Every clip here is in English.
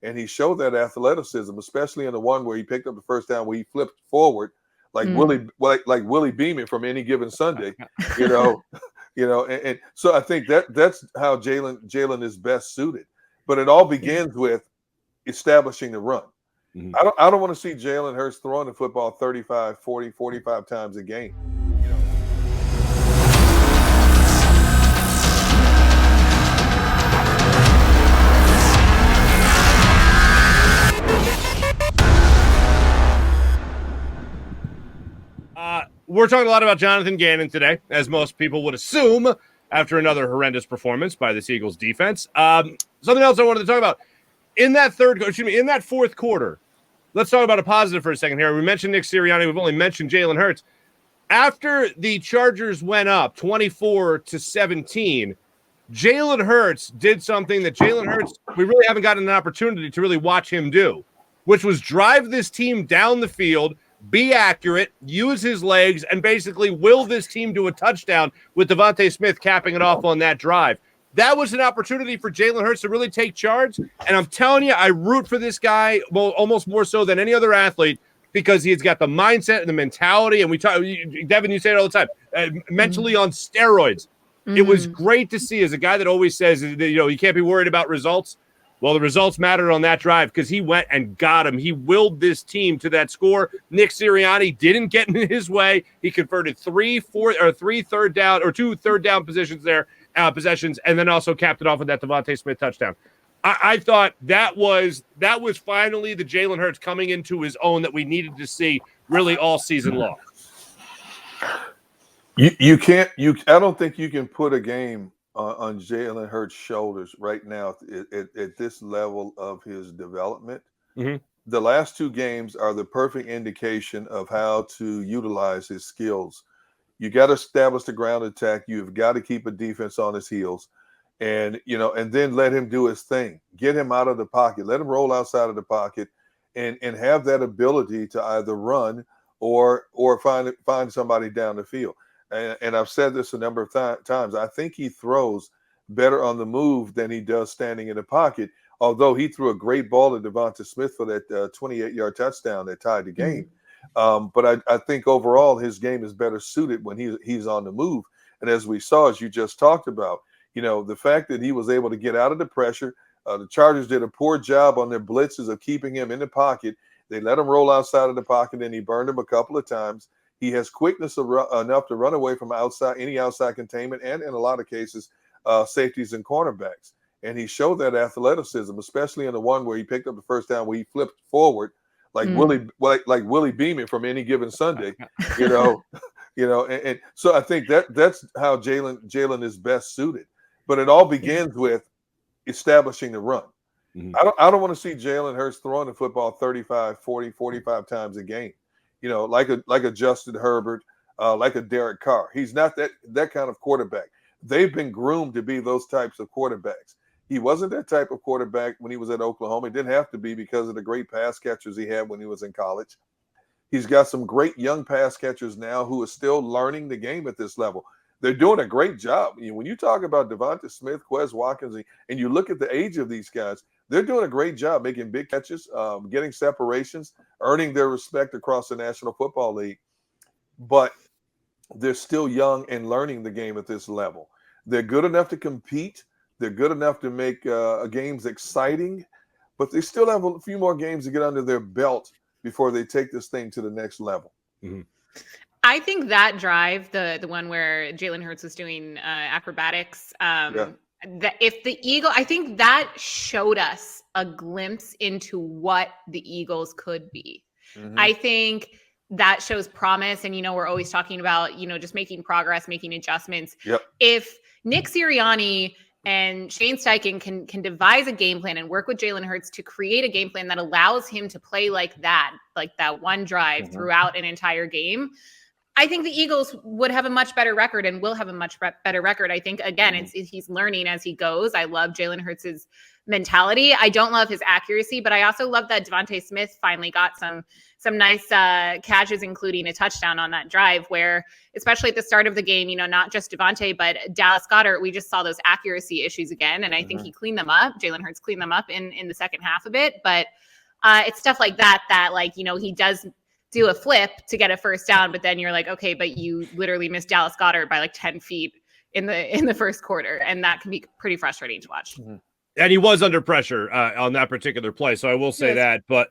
and he showed that athleticism, especially in the one where he picked up the first down, where he flipped forward like Willie Beeman from Any Given Sunday, you know, and so I think that's how Jalen is best suited. But it all begins with establishing the run. Mm-hmm. I don't want to see Jalen Hurts throwing the football 35, 40, 45 times a game. We're talking a lot about Jonathan Gannon today, as most people would assume, after another horrendous performance by the Eagles defense. Something else I wanted to talk about. In that fourth quarter, let's talk about a positive for a second here. We mentioned Nick Sirianni. We've only mentioned Jalen Hurts. After the Chargers went up 24-17, Jalen Hurts did something that we really haven't gotten an opportunity to really watch him do, which was drive this team down the field, be accurate, use his legs, and basically will this team to a touchdown with Devontae Smith capping it off on that drive. That was an opportunity for Jalen Hurts to really take charge, and I'm telling you, I root for this guy almost more so than any other athlete because he's got the mindset and the mentality, and we talk, Devin, you say it all the time, mentally on steroids. It was great to see as a guy that always says, you can't be worried about results. Well, the results mattered on that drive because he went and got him. He willed this team to that score. Nick Sirianni didn't get in his way. He converted two third down possessions, and then also capped it off with that Devontae Smith touchdown. I thought that was finally the Jalen Hurts coming into his own that we needed to see really all season long. I don't think you can put a game on Jalen Hurts' shoulders right now at this level of his development. Mm-hmm. The last two games are the perfect indication of how to utilize his skills. You got to establish the ground attack. You've got to keep a defense on his heels, and then let him do his thing. Get him out of the pocket. Let him roll outside of the pocket, and have that ability to either run or find somebody down the field. And I've said this a number of times. I think he throws better on the move than he does standing in the pocket, although he threw a great ball to Devonta Smith for that 28-yard touchdown that tied the game. But I think overall his game is better suited when he's on the move. And as we saw, as you just talked about, the fact that he was able to get out of the pressure, the Chargers did a poor job on their blitzes of keeping him in the pocket. They let him roll outside of the pocket, and he burned him a couple of times. He has quickness enough to run away from any outside containment, and in a lot of cases, safeties and cornerbacks. And he showed that athleticism, especially in the one where he picked up the first down, where he flipped forward like Willie Beeman from Any Given Sunday, and so I think that's how Jalen is best suited. But it all begins with establishing the run. Mm-hmm. I don't want to see Jalen Hurts throwing the football 35, 40, 45 times a game. Like a Justin Herbert, like a Derek Carr. He's not that kind of quarterback. They've been groomed to be those types of quarterbacks. He wasn't that type of quarterback when he was at Oklahoma. He didn't have to be because of the great pass catchers he had when he was in college. He's got some great young pass catchers now who are still learning the game at this level. They're doing a great job. When you talk about Devonta Smith, Quez Watkins, and you look at the age of these guys, they're doing a great job making big catches, getting separations, earning their respect across the National Football League. But they're still young and learning the game at this level. They're good enough to compete. They're good enough to make games exciting, but they still have a few more games to get under their belt before they take this thing to the next level. Mm-hmm. I think that drive, the one where Jalen Hurts was doing acrobatics, that if the I think that showed us a glimpse into what the Eagles could be. Mm-hmm. I think that shows promise. And, we're always talking about, just making progress, making adjustments. Yep. If Nick Sirianni and Shane Steichen can devise a game plan and work with Jalen Hurts to create a game plan that allows him to play like that one drive throughout an entire game, I think the Eagles would have a much better record and will have a much better record. I think, again, he's learning as he goes. I love Jalen Hurts' mentality. I don't love his accuracy, but I also love that Devontae Smith finally got some nice catches, including a touchdown on that drive where, especially at the start of the game, not just Devontae, but Dallas Goedert, we just saw those accuracy issues again. And I think he cleaned them up. Jalen Hurts cleaned them up in the second half of it. But it's stuff like that, he does do a flip to get a first down, but then you're like, okay, but you literally missed Dallas Goedert by 10 feet in the first quarter. And that can be pretty frustrating to watch. And he was under pressure on that particular play. So I will say that, but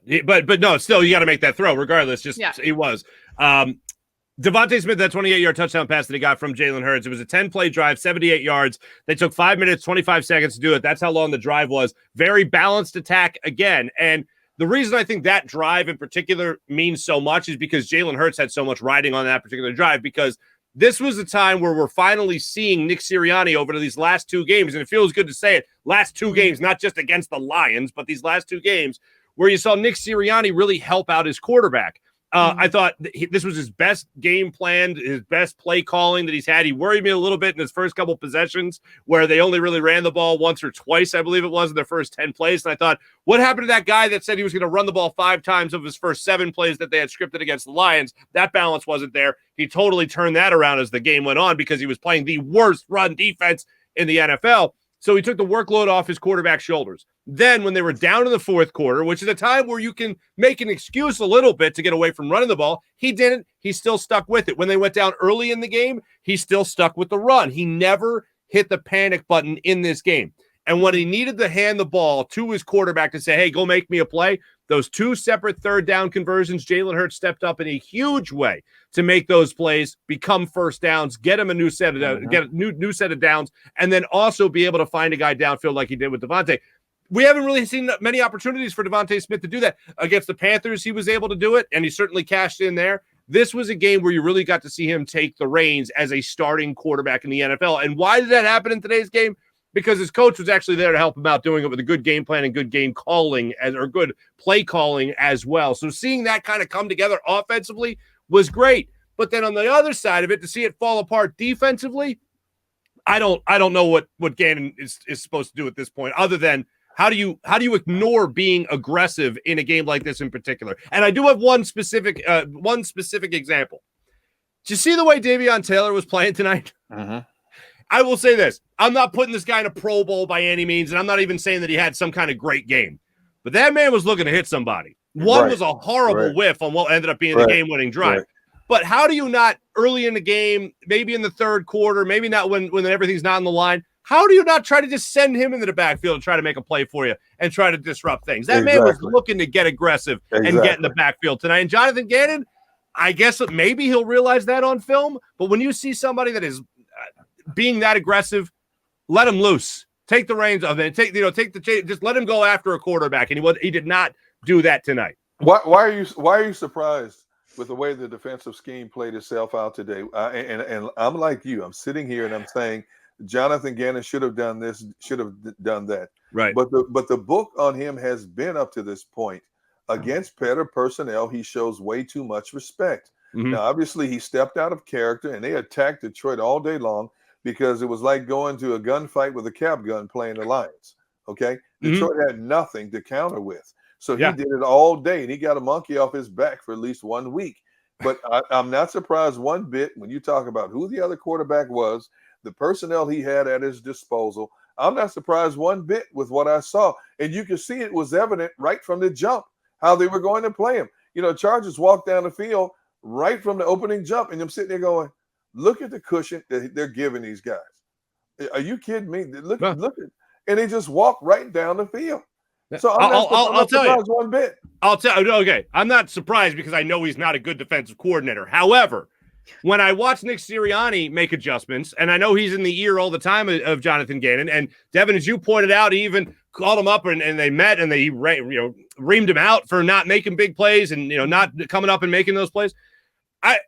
no, still, you got to make that throw regardless. He was. Devontae Smith, that 28-yard touchdown pass that he got from Jalen Hurts. It was a 10-play drive, 78 yards. They took 5 minutes, 25 seconds to do it. That's how long the drive was. Very balanced attack again. And the reason I think that drive in particular means so much is because Jalen Hurts had so much riding on that particular drive, because this was a time where we're finally seeing Nick Sirianni over these last 2 games, and it feels good to say it, last 2 games, not just against the Lions, but these last 2 games where you saw Nick Sirianni really help out his quarterback. I thought this was his best game plan, his best play calling that he's had. He worried me a little bit in his first couple possessions where they only really ran the ball once or twice, I believe it was, in their first 10 plays. And I thought, what happened to that guy that said he was going to run the ball 5 times of his first 7 plays that they had scripted against the Lions? That balance wasn't there. He totally turned that around as the game went on because he was playing the worst run defense in the NFL. So he took the workload off his quarterback's shoulders. Then when they were down in the fourth quarter, which is a time where you can make an excuse a little bit to get away from running the ball, he didn't. He still stuck with it. When they went down early in the game, he still stuck with the run. He never hit the panic button in this game. And when he needed to hand the ball to his quarterback to say, hey, go make me a play, those 2 separate third down conversions, Jalen Hurts stepped up in a huge way to make those plays become first downs, get him a new set of get a new set of downs, and then also be able to find a guy downfield like he did with Devontae. We haven't really seen many opportunities for Devontae Smith to do that. Against the Panthers, he was able to do it, and he certainly cashed in there. This was a game where you really got to see him take the reins as a starting quarterback in the NFL. And why did that happen in today's game? Because his coach was actually there to help him out, doing it with a good game plan and good game calling or good play calling as well. So seeing that kind of come together offensively was great. But then on the other side of it, to see it fall apart defensively, I don't know what Gannon is supposed to do at this point, other than how do you ignore being aggressive in a game like this in particular? And I do have one specific example. Did you see the way Davion Taylor was playing tonight? I will say this. I'm not putting this guy in a Pro Bowl by any means, and I'm not even saying that he had some kind of great game. But that man was looking to hit somebody. One was a horrible whiff on what ended up being the game-winning drive. But how do you not, early in the game, maybe in the third quarter, maybe not when everything's not on the line, how do you not try to just send him into the backfield and try to make a play for you and try to disrupt things? That man was looking to get aggressive and get in the backfield tonight. And Jonathan Gannon, I guess maybe he'll realize that on film. But when you see somebody that is being that aggressive, let him loose. Take the reins of it. Just let him go after a quarterback. And he did not do that tonight. Why are you surprised with the way the defensive scheme played itself out today? And I'm like you. I'm sitting here and I'm saying Jonathan Gannon should have done this, should have done that. Right. But the book on him has been up to this point. Against better personnel, he shows way too much respect. Now, obviously, he stepped out of character, and they attacked Detroit all day long because it was like going to a gunfight with a cap gun playing the Lions. Okay? Detroit had nothing to counter with. So he did it all day, and he got a monkey off his back for at least 1 week. But I'm not surprised one bit when you talk about who the other quarterback was, the personnel he had at his disposal. I'm not surprised one bit with what I saw. And you can see it was evident right from the jump how they were going to play him. You know, Chargers walked down the field right from the opening jump, and I'm sitting there going, look at the cushion that they're giving these guys. Are you kidding me? Look at, and they just walk right down the field. So I'm not surprised one bit. I'll tell you. Okay, I'm not surprised because I know he's not a good defensive coordinator. However, when I watch Nick Sirianni make adjustments, and I know he's in the ear all the time of Jonathan Gannon, and Devin, as you pointed out, he even called him up and they met and they reamed him out for not making big plays and not coming up and making those plays.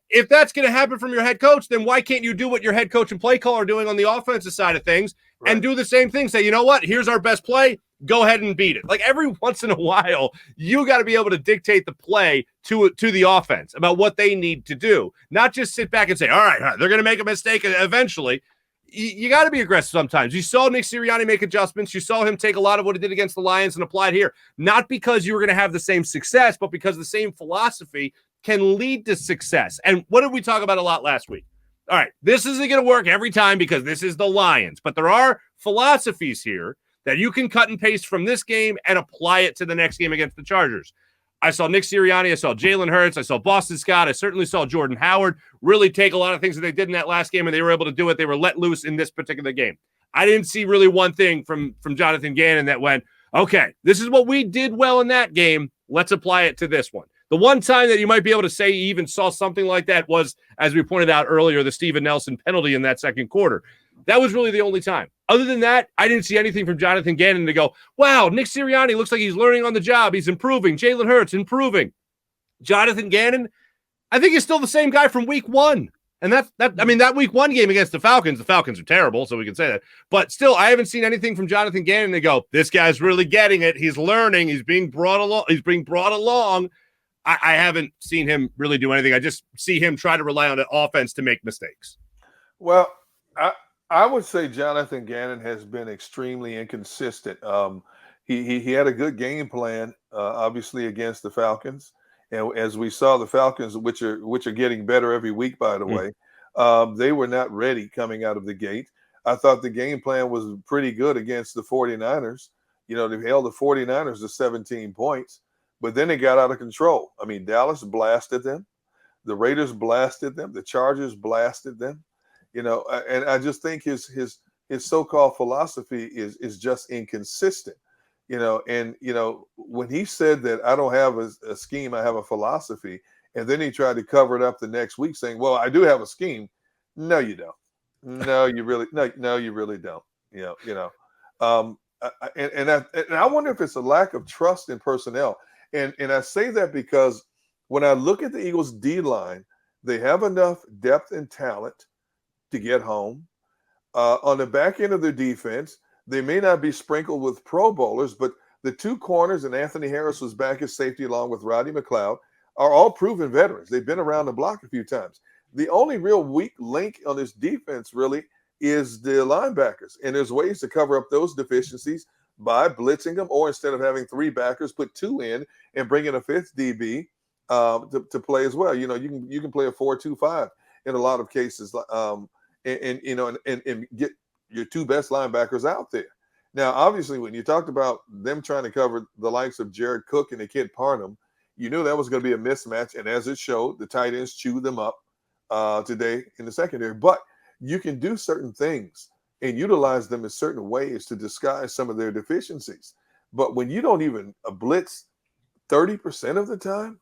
If that's going to happen from your head coach, then why can't you do what your head coach and play caller are doing on the offensive side of things and do the same thing. Say, you know what? Here's our best play. Go ahead and beat it. Like every once in a while, you got to be able to dictate the play to the offense about what they need to do. Not just sit back and say, all right, they're going to make a mistake eventually. You got to be aggressive sometimes. You saw Nick Sirianni make adjustments. You saw him take a lot of what he did against the Lions and apply it here. Not because you were going to have the same success, but because the same philosophy can lead to success. And what did we talk about a lot last week? All right, this isn't going to work every time because this is the Lions. But there are philosophies here that you can cut and paste from this game and apply it to the next game against the Chargers. I saw Nick Sirianni. I saw Jalen Hurts. I saw Boston Scott. I certainly saw Jordan Howard really take a lot of things that they did in that last game, and they were able to do it. They were let loose in this particular game. I didn't see really one thing from Jonathan Gannon that went, okay, this is what we did well in that game. Let's apply it to this one. The one time that you might be able to say you even saw something like that was, as we pointed out earlier, the Steven Nelson penalty in that second quarter. That was really the only time. Other than that, I didn't see anything from Jonathan Gannon to go, wow, Nick Sirianni looks like he's learning on the job. He's improving. Jalen Hurts improving. Jonathan Gannon, I think he's still the same guy from week one. And that week one game against the Falcons are terrible, so we can say that. But still, I haven't seen anything from Jonathan Gannon to go, this guy's really getting it. He's learning. He's being brought along. I haven't seen him really do anything. I just see him try to rely on the offense to make mistakes. Well, I would say Jonathan Gannon has been extremely inconsistent. He had a good game plan, obviously, against the Falcons. And as we saw, the Falcons, which are getting better every week, by the way, they were not ready coming out of the gate. I thought the game plan was pretty good against the 49ers. You know, they held the 49ers to 17 points, but then they got out of control. I mean, Dallas blasted them. The Raiders blasted them. The Chargers blasted them. You know, and I just think his so-called philosophy is just inconsistent. You know, and, you know, when he said that I don't have a scheme, I have a philosophy, and then he tried to cover it up the next week saying, well, I do have a scheme. No, you don't. No, you really don't. And I wonder if it's a lack of trust in personnel. And I say that because when I look at the Eagles' D-line, they have enough depth and talent to get home. On the back end of their defense, they may not be sprinkled with Pro Bowlers, but the two corners, and Anthony Harris was back as safety along with Roddy McLeod, are all proven veterans. They've been around the block a few times. The only real weak link on this defense really is the linebackers, and there's ways to cover up those deficiencies by blitzing them, or instead of having three backers, put two in and bring in a fifth DB to play as well. You know, you can play a 4-2-5 in a lot of cases, and get your two best linebackers out there. Now, obviously, when you talked about them trying to cover the likes of Jared Cook and the kid Parham, you knew that was going to be a mismatch. And as it showed, the tight ends chewed them up today in the secondary. But you can do certain things and utilize them in certain ways to disguise some of their deficiencies. But when you don't even blitz 30% of the time,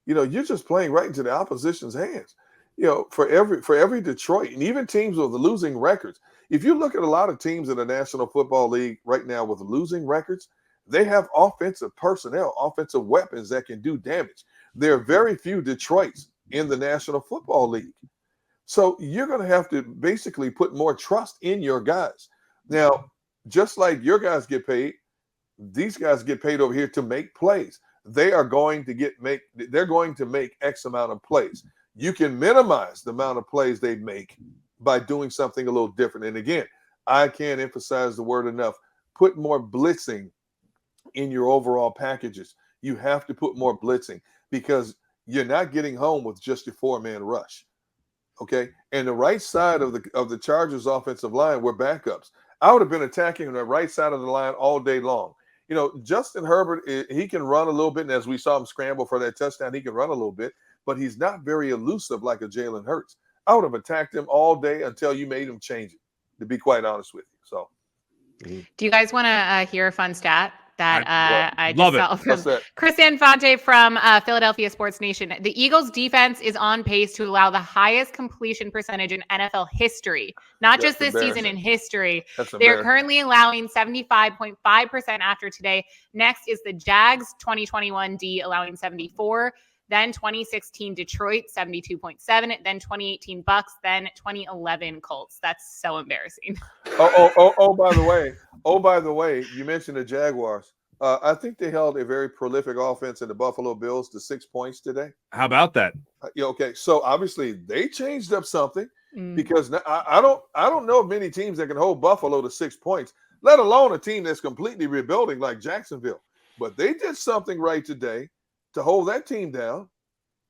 you know, you're just playing right into the opposition's hands. You know, for every Detroit, and even teams with losing records, if you look at a lot of teams in the National Football League right now with losing records, they have offensive personnel, offensive weapons that can do damage. There are very few Detroits in the National Football League. So you're going to have to basically put more trust in your guys. Now, just like your guys get paid, these guys get paid over here to make plays. They're going to make X amount of plays. You can minimize the amount of plays they make by doing something a little different. And again, I can't emphasize the word enough. Put more blitzing in your overall packages. You have to put more blitzing because you're not getting home with just your four-man rush. Okay? And the right side of the Chargers offensive line were backups. I would have been attacking the right side of the line all day long. You know, Justin Herbert, he can run a little bit, and as we saw him scramble for that touchdown, he can run a little bit, but he's not very elusive like a Jalen Hurts. I would have attacked him all day until you made him change it, to be quite honest with you. So, do you guys want to hear a fun stat that I just saw from Chris Infante from Philadelphia Sports Nation? The Eagles defense is on pace to allow the highest completion percentage in NFL history, not just this season, in history. They're currently allowing 75.5% after today. Next is the Jags 2021 D allowing 74. then 2016 Detroit, 72.7, then 2018 Bucks, then 2011 Colts. That's so embarrassing. By the way, you mentioned the Jaguars. I think they held a very prolific offense in the Buffalo Bills to 6 points today. How about that? Okay, so obviously they changed up something because I don't know of many teams that can hold Buffalo to 6 points, let alone a team that's completely rebuilding like Jacksonville. But they did something right today to hold that team down.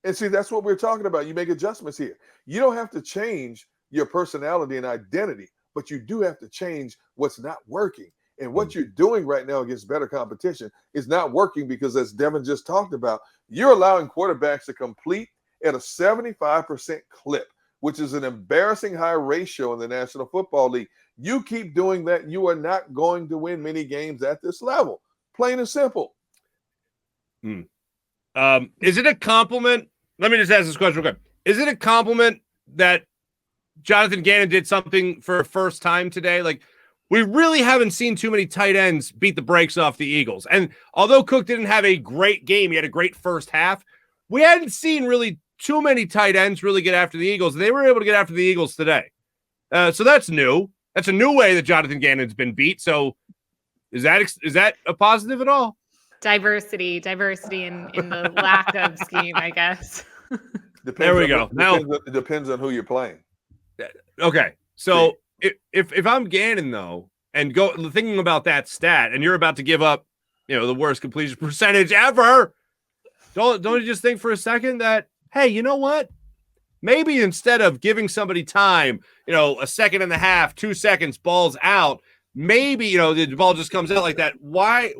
And see, that's what we're talking about. You make adjustments here. You don't have to change your personality and identity, but you do have to change what's not working. And what you're doing right now against better competition is not working because, as Devin just talked about, you're allowing quarterbacks to complete at a 75% clip, which is an embarrassing high ratio in the National Football League. You keep doing that, you are not going to win many games at this level. Plain and simple. Is it a compliment? Let me just ask this question real quick. Is it a compliment that Jonathan Gannon did something for a first time today? Like, we really haven't seen too many tight ends beat the brakes off the Eagles. And although Cook didn't have a great game, he had a great first half, we hadn't seen really too many tight ends really get after the Eagles. They were able to get after the Eagles today. So that's new. That's a new way that Jonathan Gannon's been beat. So is that a positive at all? Diversity in the lack of scheme, I guess. There we go. Now it depends on who you're playing. Okay. So if I'm Gannon though, and thinking about that stat, and you're about to give up, the worst completion percentage ever, don't you just think for a second that, hey, you know what? Maybe instead of giving somebody time, a second and a half, 2 seconds, ball's out. Maybe, the ball just comes out like that. Why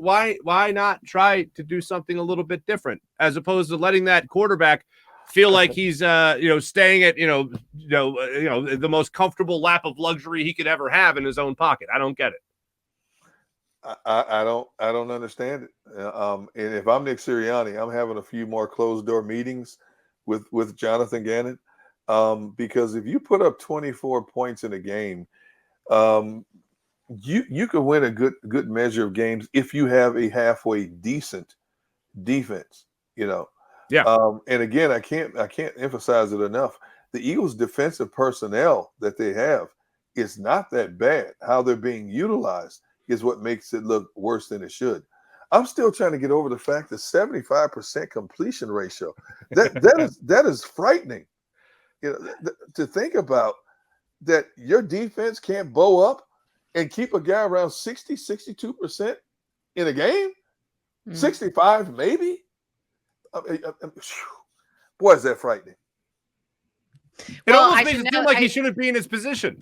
not try to do something a little bit different as opposed to letting that quarterback feel like he's, staying at, the most comfortable lap of luxury he could ever have in his own pocket? I don't get it. I don't understand it. And if I'm Nick Sirianni, I'm having a few more closed door meetings with Jonathan Gannon, because if you put up 24 points in a game, you could win a good measure of games if you have a halfway decent defense. Yeah. And again, I can't emphasize it enough. The Eagles' defensive personnel that they have is not that bad. How they're being utilized is what makes it look worse than it should. I'm still trying to get over the fact that 75% completion ratio. That is frightening. To think about that your defense can't bow up and keep a guy around 60, 62% in a game, 65 maybe. Boy, is that frightening. It almost makes it seem like he shouldn't be in his position.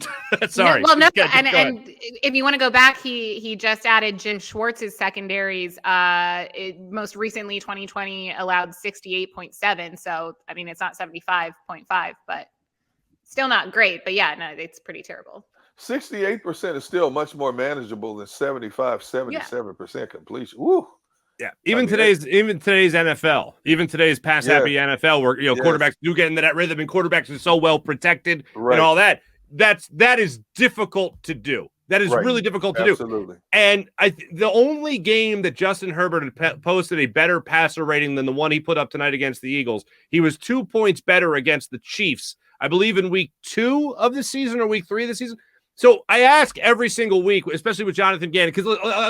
Sorry. And if you want to go back, he just added Jim Schwartz's secondaries. Most recently, 2020 allowed 68.7. So, I mean, it's not 75.5, but still not great. But yeah, no, it's pretty terrible. 68% is still much more manageable than 77% completion. Woo. Yeah, even today's NFL, even today's pass happy NFL, where quarterbacks do get into that rhythm, and quarterbacks are so well protected and all that. That is difficult to do. That is really difficult to do. And the only game that Justin Herbert had posted a better passer rating than the one he put up tonight against the Eagles, he was 2 points better against the Chiefs, I believe, in week 2 of the season or week 3 of the season. So I ask every single week, especially with Jonathan Gannon, because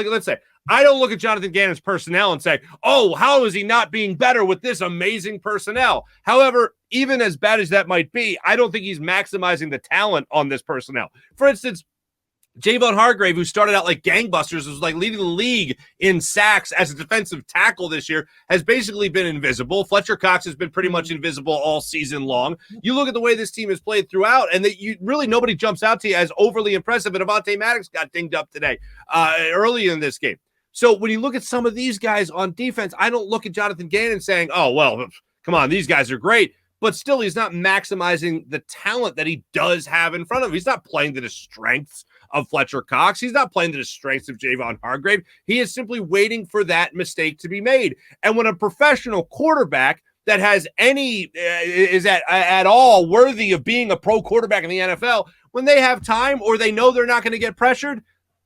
let's say I don't look at Jonathan Gannon's personnel and say, oh, how is he not being better with this amazing personnel? However, even as bad as that might be, I don't think he's maximizing the talent on this personnel. For instance, Javon Hargrave, who started out like gangbusters, was like leading the league in sacks as a defensive tackle this year, has basically been invisible. Fletcher Cox has been pretty much invisible all season long. You look at the way this team has played throughout, and nobody jumps out to you as overly impressive. And Avonte Maddox got dinged up today early in this game. So when you look at some of these guys on defense, I don't look at Jonathan Gannon saying, oh, well, come on, these guys are great. But still, he's not maximizing the talent that he does have in front of him. He's not playing to the strengths of Fletcher Cox. He's not playing to the strengths of Javon Hargrave. He is simply waiting for that mistake to be made. And when a professional quarterback that has is at all worthy of being a pro quarterback in the NFL, when they have time or they know they're not going to get pressured,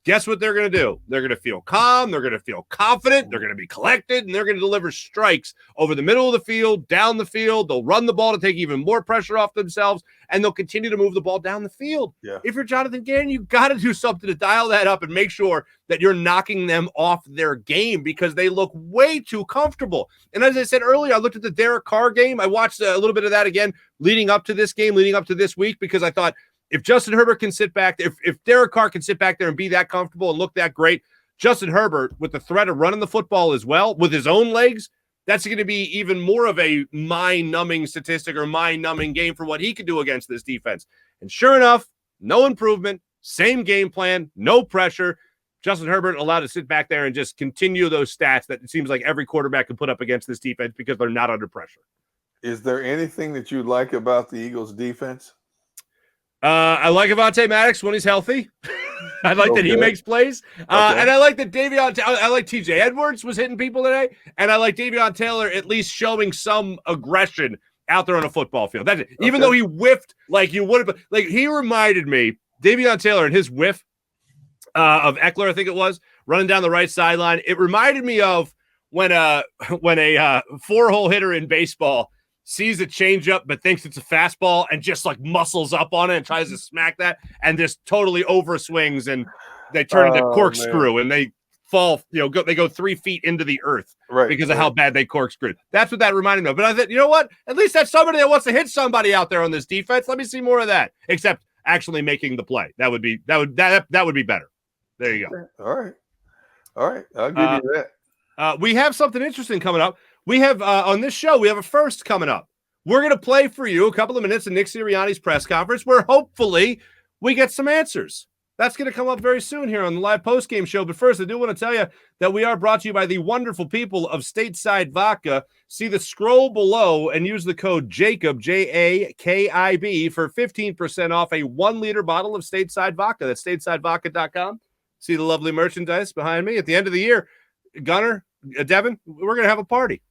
guess what they're going to do? They're going to feel calm. They're going to feel confident. They're going to be collected, and they're going to deliver strikes over the middle of the field, down the field. They'll run the ball to take even more pressure off themselves, and they'll continue to move the ball down the field. Yeah. If you're Jonathan Gannon, you got to do something to dial that up and make sure that you're knocking them off their game because they look way too comfortable. And as I said earlier, I looked at the Derek Carr game. I watched a little bit of that again leading up to this game, leading up to this week, because I thought, if Justin Herbert can sit back, if Derek Carr can sit back there and be that comfortable and look that great, Justin Herbert, with the threat of running the football as well, with his own legs, that's going to be even more of a mind-numbing statistic or mind-numbing game for what he could do against this defense. And sure enough, no improvement, same game plan, no pressure. Justin Herbert allowed to sit back there and just continue those stats that it seems like every quarterback can put up against this defense because they're not under pressure. Is there anything that you like about the Eagles defense? I like Avonte Maddox when he's healthy. I like that he makes plays. And I like that I like TJ Edwards was hitting people today. And I like Davion Taylor at least showing some aggression out there on a football field. That's it. Even though he whiffed like you would have, like he reminded me, Davion Taylor and his whiff of Eckler, I think it was, running down the right sideline. It reminded me of when a 4-hole hitter in baseball sees a changeup but thinks it's a fastball and just like muscles up on it and tries to smack that and just totally overswings and they turn into corkscrew and they fall, they go 3 feet into the earth because of how bad they corkscrewed. That's what that reminded me of. But I thought, you know what? At least that's somebody that wants to hit somebody out there on this defense. Let me see more of that. Except actually making the play. That would be better. There you go. All right. I'll give you that. We have something interesting coming up. We have on this show, we have a first coming up. We're going to play for you a couple of minutes of Nick Sirianni's press conference where hopefully we get some answers. That's going to come up very soon here on the live postgame show. But first, I do want to tell you that we are brought to you by the wonderful people of Stateside Vodka. See the scroll below and use the code JAKIB, JAKIB, for 15% off a 1-liter bottle of Stateside Vodka. That's statesidevodka.com. See the lovely merchandise behind me. At the end of the year, Gunner, Devin, we're going to have a party.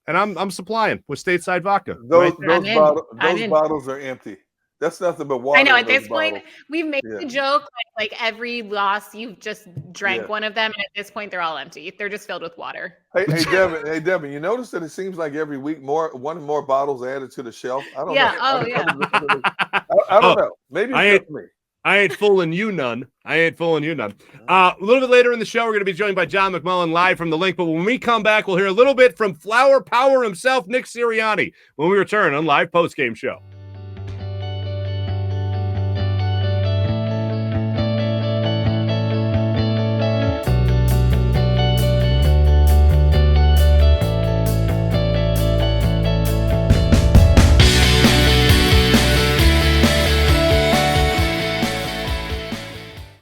And I'm supplying with Stateside Vodka. Those bottles are empty. That's nothing but water. I know. At this point, we've made the joke like every loss, you've just drank one of them, and at this point, they're all empty. They're just filled with water. Hey, Devin. You notice that it seems like every week one more bottles added to the shelf. I don't know. I don't know. Maybe it's just me. I ain't fooling you none. A little bit later in the show, we're going to be joined by John McMullen live from the link. But when we come back, we'll hear a little bit from Flower Power himself, Nick Sirianni, when we return on Live Postgame Show.